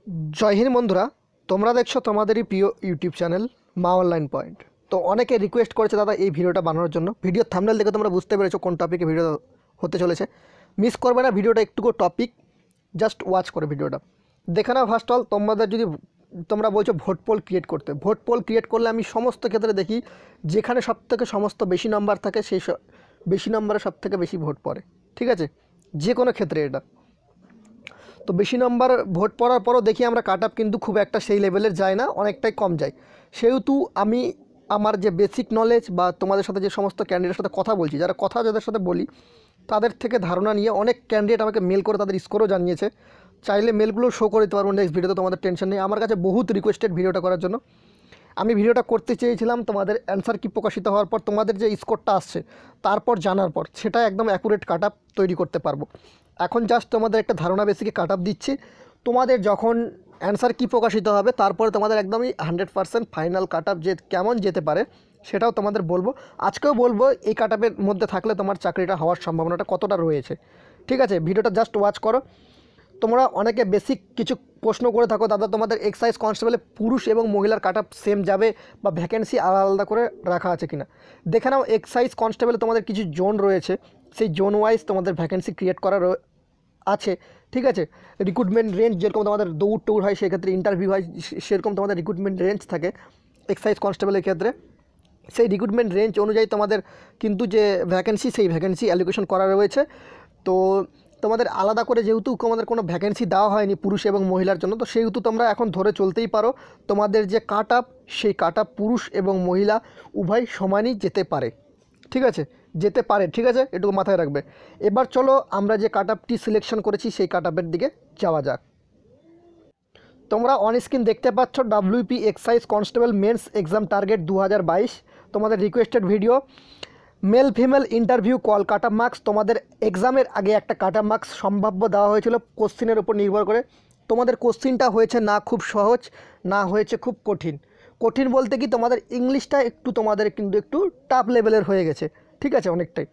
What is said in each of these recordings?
जय हिंद बंधुरा তোমরা দেখছো তোমাদেরই প্রিয় ইউটিউব চ্যানেল মা অনলাইন পয়েন্ট। তো অনেকে রিকোয়েস্ট করেছে দাদা এই ভিডিওটা বানানোর জন্য। ভিডিও থাম্বনেল দেখে তোমরা বুঝতে পেরেছো কোন টপিকে ভিডিও হতে চলেছে। মিস করবে না ভিডিওটা, একটুকু টপিক জাস্ট ওয়াচ করে ভিডিওটা দেখে নাও। ফার্স্ট অল তোমাদের যদি তোমরা বলছো ভোট পোল ক্রিয়েট করতে, ভোট পোল ক্রিয়েট করলে আমি সমস্ত ক্ষেত্রে দেখি যেখানে সবথেকে সমস্ত বেশি নাম্বার থাকে সেই বেশি নাম্বারে সবথেকে বেশি ভোট পড়ে। ঠিক আছে, যে কোনো ক্ষেত্রে এটা। তো বেশি নম্বর ভোট পড়ার পরও দেখি আমরা কাট আপ কিন্তু খুব একটা সেই লেভেলের যায় না, অনেকটাই কম যায়। সেহেতু আমি আমার যে বেসিক নলেজ বা তোমাদের সাথে যে সমস্ত ক্যান্ডিডেটের সাথে কথা বলছি, যাদের সাথে বলি তাদের থেকে ধারণা নিয়ে অনেক ক্যান্ডিডেট আমাকে মেল করে তাদের স্কোরও জানিয়েছে। চাইলে মেলগুলো শো করে দিতে পারবো নেক্সট ভিডিওতে, তোমাদের টেনশন নেই। আমার কাছে বহুত রিকোয়েস্টেড ভিডিওটা করার জন্য। আমি ভিডিওটা করতে চেয়েছিলাম তোমাদের অ্যান্সার কি প্রকাশিত হওয়ার পর তোমাদের যে স্কোরটা আসছে তারপর জানার পর সেটা একদম অ্যাকুরেট কাট আপ তৈরি করতে পারবো। এখন জাস্ট তোমাদের একটা ধারণা বেসিকে কাট আপ দিচ্ছি। তোমাদের যখন অ্যান্সার কি প্রকাশিত হবে তারপরে তোমাদের একদমই 100% ফাইনাল কাট আপ যে কেমন যেতে পারে সেটাও তোমাদের বলবো। আজকেও বলবো এই কাট আপের মধ্যে থাকলে তোমার চাকরিটা হওয়ার সম্ভাবনাটা কতটা রয়েছে। ঠিক আছে, ভিডিওটা জাস্ট ওয়াচ করো। তোমরা অনেকে বেসিক কিছু প্রশ্ন করে থাকো, দাদা তোমাদের এক্সাইজ কনস্টেবলে পুরুষ এবং মহিলার কাট আপ সেম যাবে বা ভ্যাকেন্সি আলাদা আলাদা করে রাখা আছে কিনা দেখে নাও। এক্সাইজ কনস্টেবলে তোমাদের কিছু জোন রয়েছে, সেই জোন ওয়াইজ তোমাদের ভ্যাকেন্সি ক্রিয়েট করা আছে। ঠিক আছে, রিক্রুটমেন্ট রেঞ্জ যেরকম তোমাদের দৌড় হয় সেক্ষেত্রে ইন্টারভিউ হয়, সেরকম তোমাদের রিক্রুটমেন্ট রেঞ্জ থাকে এক্সাইজ কনস্টেবলের ক্ষেত্রে। সেই রিক্রুটমেন্ট রেঞ্জ অনুযায়ী তোমাদের কিন্তু যে ভ্যাকেন্সি সেই ভ্যাকেন্সি অ্যালোকেশন করা রয়েছে। তো তোমাদের আলাদা করে যেহেতু তোমাদের কোনো ভ্যাকেন্সি দেওয়া হয়নি পুরুষ এবং মহিলার জন্য, তো সেহেতু তোমরা এখন ধরে চলতেই পারো তোমাদের যে কাট আপ সেই কাট আপ পুরুষ এবং মহিলা উভয় সমানই যেতে পারে। ঠিক আছে, যেতে পারে। ঠিক আছে, এটুকু মাথায় রাখবে। এবার চলো আমরা যে কাট আপটি সিলেকশন করেছি সেই কাট আপের দিকে যাওয়া যাক। তোমরা অন স্ক্রিন দেখতে পাচ্ছ WP excise constable mains exam target 2022 তোমাদের requested video. Male female interview call cut up marks. তোমাদের এক্সামের আগে একটা কাট আপ মার্কস সম্ভাব্য দেওয়া হয়েছিল কোশ্চিনের উপর নির্ভর করে। তোমাদের কোশ্চিনটা হয়েছে না খুব সহজ, না হয়েছে খুব কঠিন। কঠিন বলতে কি তোমাদের ইংলিশটা একটু তোমাদের কিন্তু একটু টাফ লেভেলের হয়ে গেছে। ঠিক আছে, অনেকটাই।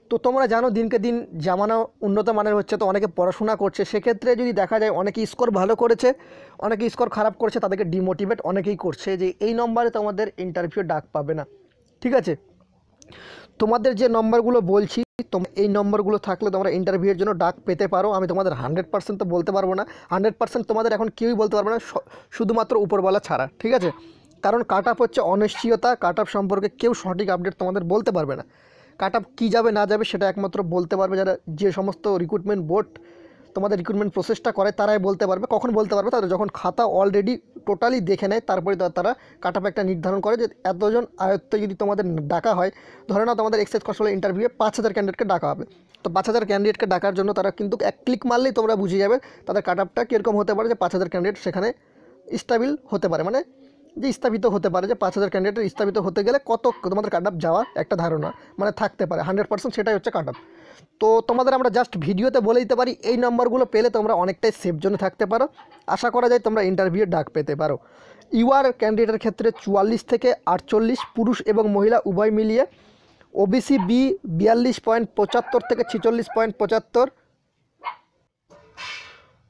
তো তোমরা জানো দিনকে দিন জামানা উন্নত মানের হচ্ছে, তো অনেকে পড়াশোনা করছে। সেক্ষেত্রে যদি দেখা যায় অনেকে স্কোর ভালো করেছে, অনেকে স্কোর খারাপ করেছে, তাদেরকে ডিমোটিভেট অনেকেই করছে যে এই নম্বরে তোমাদের ইন্টারভিউ ডাক পাবে না। ঠিক আছে, তোমাদের যে নম্বরগুলো বলছি এই নম্বরগুলো থাকলে তোমরা ইন্টারভিউয়ের জন্য ডাক পেতে পারো। আমি তোমাদের 100% তো বলতে পারবো না, 100% তোমাদের এখন কেউই বলতে পারবে না, শুধুমাত্র উপরওয়ালা ছাড়া। ঠিক আছে, কারণ কাট আপ হচ্ছে অনিশ্চয়তা। কাট আপ সম্পর্কে কেউ সঠিক আপডেট তোমাদের বলতে পারবে না। কাট আপ কী যাবে না যাবে সেটা একমাত্র বলতে পারবে যারা, যে সমস্ত রিক্রুটমেন্ট বোর্ড তোমাদের রিক্রুটমেন্ট প্রসেসটা করে তারাই বলতে পারবে। কখন বলতে পারবে? তাদের যখন খাতা অলরেডি টোটালি দেখে নেয়, তারপরে তারা কাট আপ একটা নির্ধারণ করে যে এতজন আয়ত্তে যদি তোমাদের ডাকা হয়। ধরে নাও তোমাদের এক্সাইজ কনস্টেবল ইন্টারভিউয়ে 5000 ক্যান্ডিডেটকে ডাকা হবে, তো 5000 ক্যান্ডিডেটকে ডাকার জন্য তারা কিন্তু এক ক্লিক মারলেই তোমরা বুঝে যাবে তাদের কাট আপটা কীরকম হতে পারে, যে 5000 ক্যান্ডিডেট সেখানে স্টেবল হতে পারে, মানে যে স্থাপিত হতে পারে, যে 5000 ক্যান্ডিডেট স্থাপিত হতে গেলে কত তোমাদের কাট আপ যাওয়ার একটা ধারণা মানে থাকতে পারে। 100% সেটাই হচ্ছে কাট আপ। তো তোমাদের আমরা জাস্ট ভিডিওতে বলে দিতে পারি এই নাম্বারগুলো পেলে তোমরা অনেকটাই সেফ জোনে থাকতে পারো। আশা করা যায় তোমরা ইন্টারভিউয়ে ডাক পেতে পারো। ইউআর ক্যান্ডিডেটের ক্ষেত্রে 44 থেকে 48 পুরুষ এবং মহিলা উভয় মিলিয়ে। ওবিসি বি 42.75 থেকে 46.75।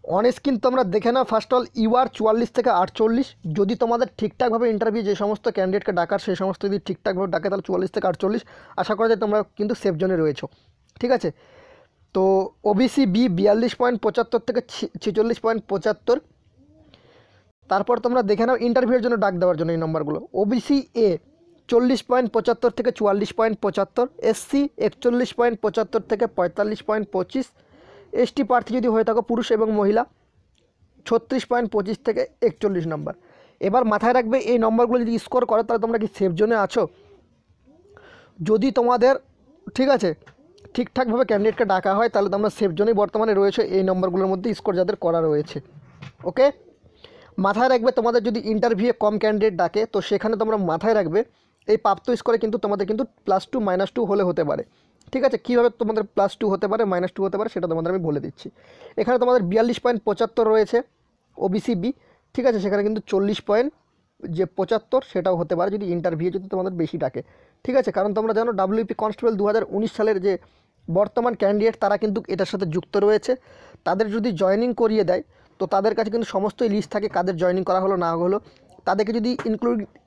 অন স্ক্রিন তোমরা দেখে নাও। ফার্স্ট অল ইউআর 44 থেকে 48। যদি তোমাদের ঠিকঠাকভাবে ইন্টারভিউ যে সমস্ত ক্যান্ডিডেটকে ডাকার সেই সমস্ত যদি ঠিকঠাকভাবে ডাকে তাহলে 44 থেকে 48 আশা করা যায় তোমরা কিন্তু সেফ জোনে রয়েছো। ঠিক আছে, তো ওবিসি বি 42.75 থেকে 46.75। তারপর তোমরা দেখে নাও ইন্টারভিউয়ের জন্য ডাক দেওয়ার জন্য এই নম্বরগুলো। ওবিসি এ 40.75 থেকে 44.75, এসসি 41.75 থেকে 45.25, এসটি প্রার্থী যদি হয়ে থাকো পুরুষ এবং মহিলা 36.25 থেকে 41 নম্বর। এবার মাথায় রাখবে এই নম্বরগুলো যদি স্কোর করো তাহলে তোমরা কি সেফ জোনে আছো। যদি তোমাদের ঠিক আছে ঠিকঠাকভাবে ক্যান্ডিডেটকে ডাকা হয় তাহলে তোমরা সেফ জোনেই বর্তমানে রয়েছে এই নম্বরগুলোর মধ্যে স্কোর যাদের করা রয়েছে। ওকে, মাথায় রাখবে তোমাদের যদি ইন্টারভিউয়ে কম ক্যান্ডিডেট ডাকে তো সেখানে তোমরা মাথায় রাখবে এই প্রাপ্ত স্কোরে কিন্তু তোমাদের কিন্তু +2 -2 হলে হতে পারে। ঠিক আছে, কীভাবে তোমাদের +2 হতে পারে -2 হতে পারে সেটা তোমাদের আমি বলে দিচ্ছি। এখানে তোমাদের 42.75 রয়েছে ওবিসি বি। ঠিক আছে, সেখানে কিন্তু 40.75 সেটাও হতে পারে যদি ইন্টারভিউ যদি তোমাদের বেশি ডাকে। ঠিক আছে, কারণ তোমরা জানো ডাব্লিউপি কনস্টেবল 2019 সালের যে বর্তমান ক্যান্ডিডেট তারা কিন্তু এটার সাথে যুক্ত রয়েছে। তাদের যদি জয়েনিং করিয়ে দেয় তো তাদের কাছে কিন্তু সমস্তই লিস্ট থাকে কাদের জয়েনিং করা হলো না হলো। তাদেরকে যদি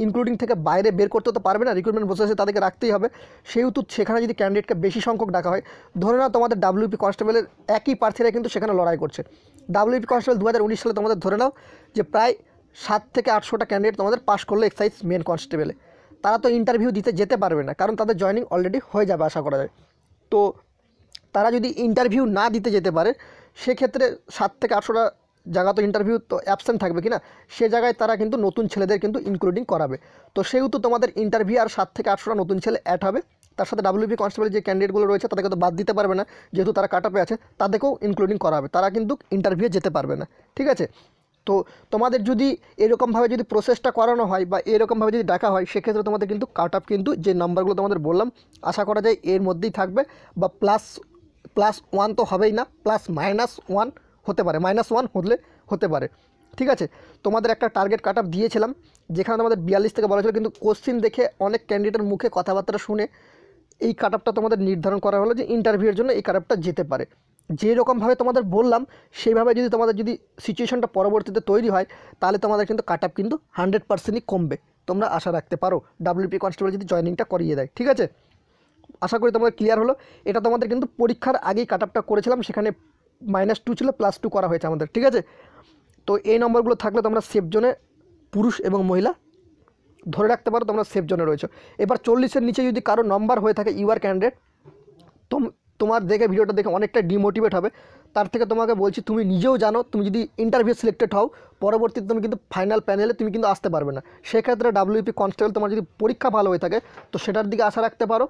ইনক্লুডিং থেকে বাইরে বের করতে তো পারবে না, রিক্রুটমেন্ট প্রসেসে তাদেরকে রাখতেই হবে। সেহেতু সেখানে যদি ক্যান্ডিডেটকে বেশি সংখ্যক ডাকা হয়, ধরে নাও তোমাদের ডাব্লিউপি কনস্টেবলের একই প্রার্থীরা কিন্তু সেখানে লড়াই করছে। ডাব্লিউপি কনস্টেবল 2019 সালে তোমাদের ধরে নাও যে প্রায় 7 থেকে 800টা ক্যান্ডিডেট তোমাদের পাস করলো এক্সাইজ মেন কনস্টেবলে। তারা তো ইন্টারভিউ দিতে যেতে পারবে না, কারণ তাদের জয়েনিং অলরেডি হয়ে যাবে আশা করা যায়। তো তারা যদি ইন্টারভিউ না দিতে যেতে পারে, সেক্ষেত্রে 7 থেকে 800টা জায়গা তো ইন্টারভিউ তো অ্যাবসেন্ট থাকবে কি না, সে জায়গায় তারা কিন্তু নতুন ছেলেদের কিন্তু ইনক্লুডিং করাবে। তো সেহেতু তোমাদের ইন্টারভিউ আর 7 থেকে 800টা নতুন ছেলে অ্যাড হবে। তার সাথে ডাব্লিউপি কনস্টেবল যে ক্যান্ডিডেটগুলো রয়েছে তাদেরকে তো বাদ দিতে পারবে না, যেহেতু তারা কাট আপে আছে, তাদেরকেও ইনক্লুডিং করা হবে। তারা কিন্তু ইন্টারভিউ যেতে পারবে না, ঠিক আছে। তো তোমাদের যদি এরকমভাবে যদি প্রসেসটা করানো হয় বা এরকমভাবে যদি ডাকা হয়, সেক্ষেত্রে তোমাদের কিন্তু কাট আপ কিন্তু যে নাম্বারগুলো তোমাদের বললাম আশা করা যায় এর মধ্যেই থাকবে, বা +1 তো হবেই না, +-1 হতে পারে, -1 হতে পারে, ঠিক আছে। তোমাদের একটা টার্গেট কাট আপ দিয়েছিলাম, যেখানে তোমাদের 42 থেকে বলা ছিল, কিন্তু কোশ্চিন দেখে অনেক ক্যান্ডিডেটের মুখে কথাবার্তা শুনে এই কাট আপটা তোমাদের নির্ধারণ করা হলো যে ইন্টারভিউয়ের জন্য এই কাট আপটা যেতে পারে। যেরকমভাবে তোমাদের বললাম সেইভাবে যদি তোমাদের যদি সিচুয়েশনটা পরবর্তীতে তৈরি হয়, তাহলে তোমাদের কিন্তু কাট আপ কিন্তু 100%ই কমবে, তোমরা আশা রাখতে পারো, ডাব্লিউপি কনস্টেবল যদি জয়েনিংটা করিয়ে দেয়, ঠিক আছে। আশা করি তোমাদের ক্লিয়ার হলো। এটা তোমাদের কিন্তু পরীক্ষার আগেই কাট আপটা করেছিলাম, সেখানে -2 ছিল, +2 করা হয়েছে আমাদের, ঠিক আছে। তো এই নম্বরগুলো থাকলে তোমরা সেফ জোনে, পুরুষ এবং মহিলা ধরে রাখতে পারো তোমরা সেফ জোনে রয়েছে। এবার 40-এর নিচে যদি কারো নম্বর হয়ে থাকে ইউআর ক্যান্ডিডেট, তোমার দেখে ভিডিওটা দেখে অনেকটা ডিমোটিভেট হবে। তার থেকে তোমাকে বলছি, তুমি নিজেও জানো তুমি যদি ইন্টারভিউ সিলেক্টেড হও, পরবর্তীতে তুমি কিন্তু ফাইনাল প্যানেলে তুমি কিন্তু আসতে পারবে না। সেক্ষেত্রে ডাব্লিউপি কনস্টেবল তোমার যদি পরীক্ষা ভালো হয়ে থাকে তো সেটার দিকে আশা রাখতে পারো,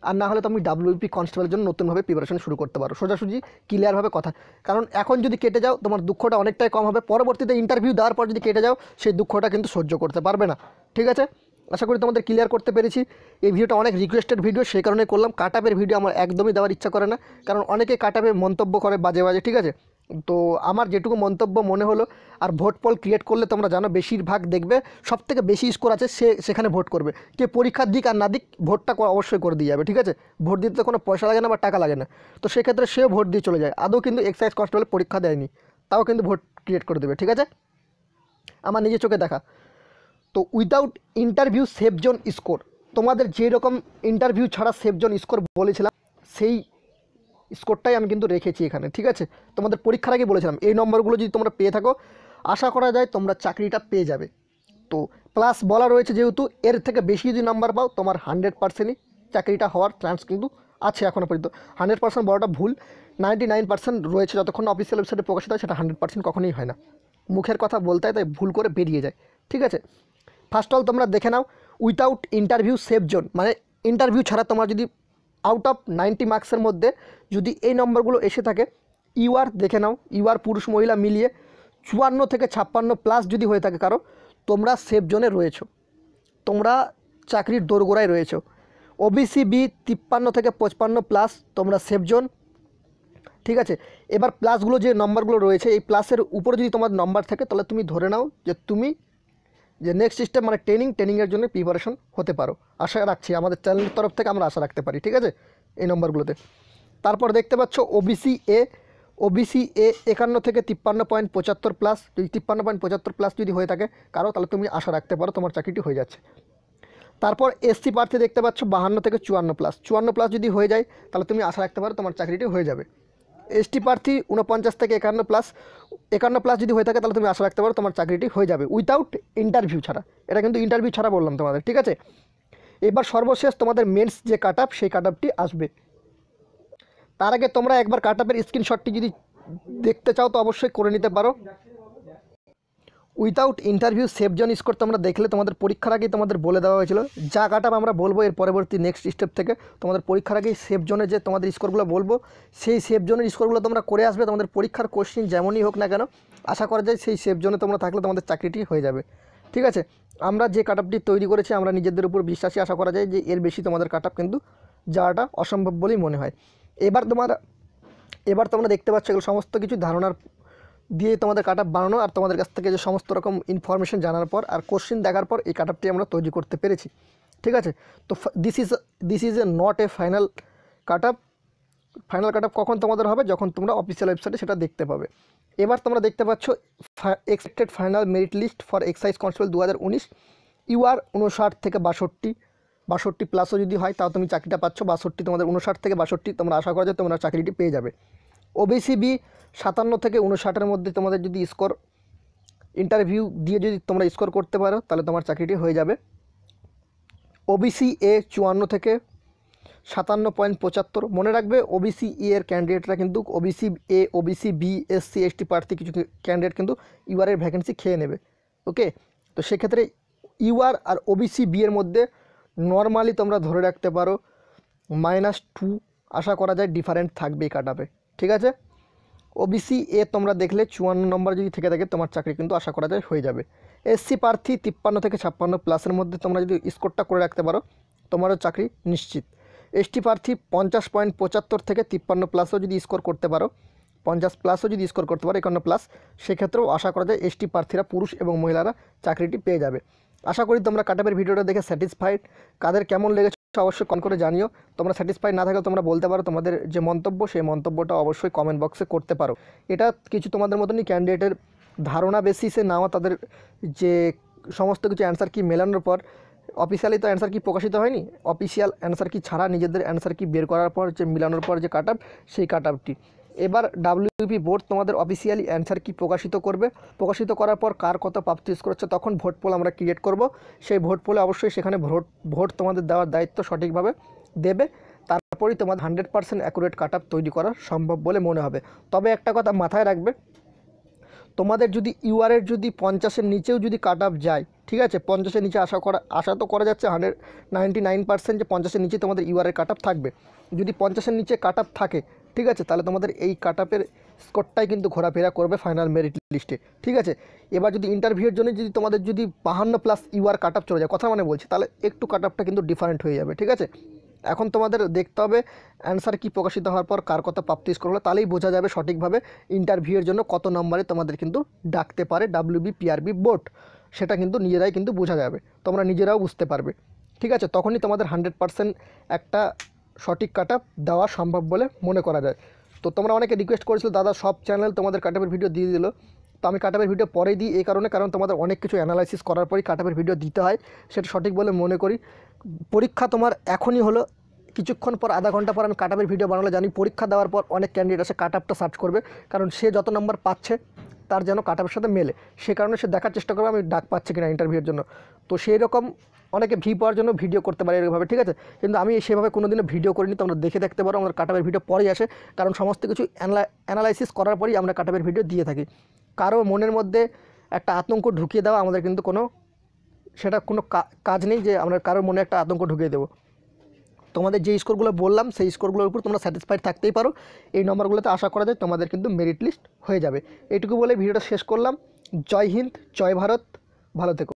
আর না হলে তুমি ডাব্লিউপি কনস্টেবলের জন্য নতুনভাবে প্রিপারেশন শুরু করতে পারো, সোজাসুজি ক্লিয়ারভাবে কথা। কারণ এখন যদি কেটে যাও তোমার দুঃখটা অনেকটাই কম হবে, পরবর্তীতে ইন্টারভিউ দেওয়ার পর যদি কেটে যাও সেই দুঃখটা কিন্তু সহ্য করতে পারবে না, ঠিক আছে। আশা করি তোমাদের ক্লিয়ার করতে পেরেছি। এই ভিডিওটা অনেক রিকোয়েস্টেড ভিডিও, সেই কারণে করলাম। কাট আপের ভিডিও আমার একদমই দেওয়ার ইচ্ছা করে না, কারণ অনেকে কাট আপে মন্তব্য করে বাজে বাজে, ঠিক আছে। তো আমার যেটুকু মন্তব্য মনে হলো, আর ভোট পোল ক্রিয়েট করলে তোমরা জানো বেশিরভাগ দেখবে সবথেকে বেশি স্কোর আছে সেখানে ভোট করবে। কে পরীক্ষার দিক আর না দিক ভোটটা অবশ্যই করে দিয়ে যাবে, ঠিক আছে। ভোট দিতে তো কোনো পয়সা লাগে না বা টাকা লাগে না, তো সেক্ষেত্রে সেও ভোট দিয়ে চলে যায়। আদৌ কিন্তু এক্সাইজ কনস্টেবল পরীক্ষা দেয়নি, তাও কিন্তু ভোট ক্রিয়েট করে দেবে, ঠিক আছে, আমার নিজের চোখে দেখা। তো without interview safe zone score, তোমাদের যেরকম ইন্টারভিউ ছাড়া সেফ জোন স্কোর বলেছিলাম সেই স্কোরটাই আমি কিন্তু রেখেছি এখানে, ঠিক আছে। তোমাদের পরীক্ষার আগে বলেছিলাম এই নম্বরগুলো যদি তোমরা পেয়ে থাকো, আশা করা যায় তোমরা চাকরিটা পেয়ে যাবে। তো প্লাস বলা রয়েছে, যেহেতু এর থেকে বেশি যদি নাম্বার পাও তোমার 100%ই চাকরিটা হওয়ার চান্স কিন্তু আছে এখনও পর্যন্ত। 100% বলাটা ভুল, 99% রয়েছে, যতক্ষণ অফিসিয়াল ওয়েবসাইটে প্রকাশিত হয় সেটা 100% কখনোই হয় না, মুখের কথা বলতে হয় তাই ভুল করে বেরিয়ে যায়, ঠিক আছে। ফার্স্ট অল তোমরা দেখে নাও উইথাউট ইন্টারভিউ সেফ জোন, মানে ইন্টারভিউ ছাড়া তোমার যদি আউট অফ 90 মার্কসের মধ্যে যদি এই নম্বরগুলো এসে থাকে, ইউআর দেখে নাও, ইউআর পুরুষ মহিলা মিলিয়ে 54 থেকে 56+ যদি হয়ে থাকে কারো, তোমরা সেফ জোনে রয়েছো, তোমরা চাকরির দোরগোড়ায় রয়েছো। ওবিসি বি 53 থেকে 55+, তোমরা সেফ জোন, ঠিক আছে। এবার প্লাসগুলো যে নম্বরগুলো রয়েছে, এই প্লাসের উপরে যদি তোমার নম্বর থাকে তাহলে তুমি ধরে নাও যে তুমি যে নেক্সট সিস্টেম মানে ট্রেনিংয়ের জন্য প্রিপারেশন হতে পারো, আশা রাখছি আমাদের চ্যানেলের তরফ থেকে আমরা আশা রাখতে পারি, ঠিক আছে, এই নম্বরগুলোতে। তারপর দেখতে পাচ্ছ ওবিসি এ 51 থেকে 53.75+, যদি 53.75+ যদি হয়ে থাকে কারো, তাহলে তুমি আশা রাখতে পারো তোমার চাকরিটি হয়ে যাচ্ছে। তারপর এসসি প্রার্থী দেখতে পাচ্ছ 52 থেকে 54+, 54+ যদি হয়ে যায় তাহলে তুমি আশা রাখতে পারো তোমার চাকরিটি হয়ে যাবে। এসটি প্রার্থী 49 থেকে 51+, 51+ যদি হয়ে থাকে তাহলে তুমি আশা রাখতে পারো তোমার চাকরিটি হয়ে যাবে উইথাউট ইন্টারভিউ ছাড়া। এটা কিন্তু ইন্টারভিউ ছাড়া বললাম তোমাদের, ঠিক আছে। এবার সর্বশেষ তোমাদের মেন্স যে কাট আপ, সেই কাট আপটি আসবে। তার আগে তোমরা একবার কাট আপের স্ক্রিনশটটি যদি দেখতে চাও তো অবশ্যই করে নিতে পারো। Without interview safe zone score তোমরা দেখলে তোমাদের পরীক্ষার আগেই তোমাদের বলে দেওয়া হয়েছিল, যা কাট আপ আমরা বলবো এর পরবর্তী নেক্সট স্টেপ থেকে তোমাদের পরীক্ষার আগেই সেফ জোনে যে তোমাদের স্কোরগুলো বলবো, সেই সেফ জোনের স্কোরগুলো তোমরা করে আসবে। তোমাদের পরীক্ষার কোশ্চিন যেমনই হোক না কেন, আশা করা যায় সেই সেফ জোনে তোমরা থাকলে তোমাদের চাকরিটি হয়ে যাবে, ঠিক আছে। আমরা যে কাট আপটি তৈরি করেছি আমরা নিজেদের উপর বিশ্বাসী, আশা করা যায় যে এর বেশি তোমাদের কাট আপ কিন্তু যাওয়াটা অসম্ভব বলেই মনে হয়। এবার তোমরা দেখতে পাচ্ছ এগুলো সমস্ত কিছু ধারণার দিয়ে তোমাদের কাট আপ বানানো, আর তোমাদের কাছ থেকে যে সমস্ত রকম ইনফরমেশন জানার পর আর কোশ্চিন দেখার পর এই কাট আপটি আমরা তৈরি করতে পেরেছি, ঠিক আছে। তো this is a not a final cut up, final cut off কখন তোমাদের হবে, যখন তোমরা অফিসিয়াল ওয়েবসাইটে সেটা দেখতে পাবে। এবার তোমরা দেখতে পাচ্ছ expected final merit list for excise constable 2019। UR 59 থেকে 62 প্লাসও যদি হয় তাও তুমি চাকরিটা পাচ্ছ। 62 তোমাদের 59 থেকে 62 তোমরা আশা করা যায় তোমরা চাকরিটি পেয়ে যাবে। ওবিসি বি 57 থেকে 59-এর মধ্যে তোমাদের যদি স্কোর ইন্টারভিউ দিয়ে যদি তোমরা স্কোর করতে পারো তাহলে তোমার চাকরিটি হয়ে যাবে। ওবিসি এ 54 থেকে 57.75। মনে রাখবে ওবিসি ই এর ক্যান্ডিডেটরা কিন্তু OBC A, OBC B, SC ST প্রার্থী কিছু ক্যান্ডিডেট কিন্তু ইউআরের ভ্যাকেন্সি খেয়ে নেবে। ওকে, তো সেক্ষেত্রে ইউআর আর ওবিসি বি এর মধ্যে নর্মালি তোমরা ধরে রাখতে পারো -2 আশা করা যায় ডিফারেন্ট থাকবে এই কাট অফে। ঠিক আছে, ওবিসি এ তোমরা দেখলে 54 নম্বর যদি থেকে থাকে তোমার চাকরি কিন্তু আশা করা যায় হয়ে যাবে। এসসি প্রার্থী 53 থেকে 56 প্লাসের মধ্যে তোমরা যদি স্কোরটা করে রাখতে পারো তোমারও চাকরি নিশ্চিত। এসটি প্রার্থী 50.75 থেকে 53 প্লাসও যদি স্কোর করতে পারো, 50 প্লাসও যদি স্কোর করতে পারো 51 প্লাস, সেক্ষেত্রেও আশা করা যায় এসটি প্রার্থীরা পুরুষ এবং মহিলারা চাকরিটি পেয়ে যাবে। আশা করি তোমরা কাট অফের ভিডিওটা দেখে স্যাটিসফাইড। কাদের কেমন লেগেছে অবশ্যই কমেন্ট করে জানিও। তোমরা স্যাটিসফাইড না থাকলে তোমরা বলতে পারো তোমাদের যে মন্তব্য, সেই মন্তব্যটা অবশ্যই কমেন্ট বক্সে করতে পারো। এটা কিছু তোমাদের মতনই ক্যান্ডিডেটের ধারণা বেসিসে নেওয়া, তাদের যে সমস্ত কিছু অ্যান্সার কি মেলানোর পর অফিসিয়ালি তো অ্যান্সার কি প্রকাশিত হয়নি, অফিসিয়াল অ্যান্সার কি ছাড়া নিজেদের অ্যান্সার কি বের করার পর যে মিলানোর পর যে কাট অফ, সেই কাট অফটি এবার ডাব্লিউপি বোর্ড তোমাদের অফিসিয়ালি অ্যান্সার কি প্রকাশিত করবে। প্রকাশিত করার পর কার কত প্রাপ্তি স্কোর হচ্ছে তখন ভোট পোল আমরা ক্রিয়েট করব। সেই ভোট পোলে অবশ্যই সেখানে ভোট তোমাদের দেওয়ার দায়িত্ব সঠিকভাবে দেবে। তারপরেই তোমাদের 100% অ্যাকুরেট কাট অফ তৈরি করা সম্ভব বলে মনে হবে। তবে একটা কথা মাথায় রাখবে, তোমাদের যদি ইউআরের যদি 50-এর নিচেও যদি কাট অফ যায়, ঠিক আছে, 50-এর নিচে আশা তো করা যাচ্ছে 99% যে 50-এর নিচে তোমাদের ইউআরের কাট অফ থাকবে। যদি 50-এর নিচে কাট অফ থাকে, ঠিক আছে, তাহলে তোমাদের এই কাট অফের স্কোরটাই কিন্তু ঘোরাফেরা করবে ফাইনাল মেরিট লিস্টে। ঠিক আছে, এবার যদি ইন্টারভিউর জন্য যদি তোমাদের যদি 52 প্লাস ইউআর কাট অফ চলে যায়, কথা মানে বলছি, তাহলে একটু কাট অফটা কিন্তু ডিফারেন্ট হয়ে যাবে। ঠিক আছে, এখন তোমাদের দেখতে হবে অ্যান্সার কি প্রকাশিত হওয়ার পর কার কত প্রাপ্তি স্কোর হলো, তাহলেই বোঝা যাবে সঠিকভাবে ইন্টারভিউয়ের জন্য কত নম্বরে তোমাদের কিন্তু ডাকতে পারে ডাব্লিউবিপিআরবি বোর্ড। সেটা কিন্তু নিজেরাই কিন্তু বোঝা যাবে, তোমরা নিজেরাও বুঝতে পারবে। ঠিক আছে, তখনই তোমাদের 100% একটা সঠিক কাট অফ দেওয়া সম্ভব বলে মনে করা যায়। তো তোমরা অনেকে রিকোয়েস্ট করেছিল দাদা সব চ্যানেল তোমাদের কাট অফের ভিডিও দিয়ে দিল, তো আমি কাট অফের ভিডিও পরেই দিই এই কারণ তোমাদের অনেক কিছু অ্যানালাইসিস করার পরই কাট অফের ভিডিও দিতে হয়, সেটা সঠিক বলে মনে করি। পরীক্ষা তোমার এখনই হলো, কিছুক্ষণ পর আধা ঘন্টা পর আমি কাট অফের ভিডিও বানালে জানি পরীক্ষা দেওয়ার পর অনেক ক্যান্ডিডেট আসে কাট অফটা সার্চ করবে, কারণ সে যত নম্বর পাচ্ছে তার যেন কাট অফের সাথে মেলে, সে কারণে সে দেখার চেষ্টা করবে আমি ডাক পাচ্ছি কিনা ইন্টারভিউর জন্য। তো সেই রকম অনেকে ভি পাওয়ার জন্য ভিডিও করতে পারে এরকমভাবে। ঠিক আছে, কিন্তু আমি সেভাবে কোনোদিনও ভিডিও করিনি, তোমরা দেখে দেখতে পারো আমার কাট অফের ভিডিও পরেই আসে, কারণ সমস্ত কিছু অ্যানালাইসিস করার পরই আমরা কাট অফের ভিডিও দিয়ে থাকি। কারো মনের মধ্যে একটা আতঙ্ক ঢুকিয়ে দেওয়া আমাদের কিন্তু সেটা কোনো কাজ নেই যে আমরা কারোর মনে একটা আতঙ্ক ঢুকিয়ে দেবো। তোমাদের যে স্কোরগুলো বললাম সেই স্কোরগুলোর উপর তোমরা স্যাটিসফাইড থাকতেই পারো, এই নম্বরগুলোতে আশা করা যায় তোমাদের কিন্তু মেরিট লিস্ট হয়ে যাবে। এইটুকু বলে ভিডিওটা শেষ করলাম। জয় হিন্দ, জয় ভারত, ভালো থেকো।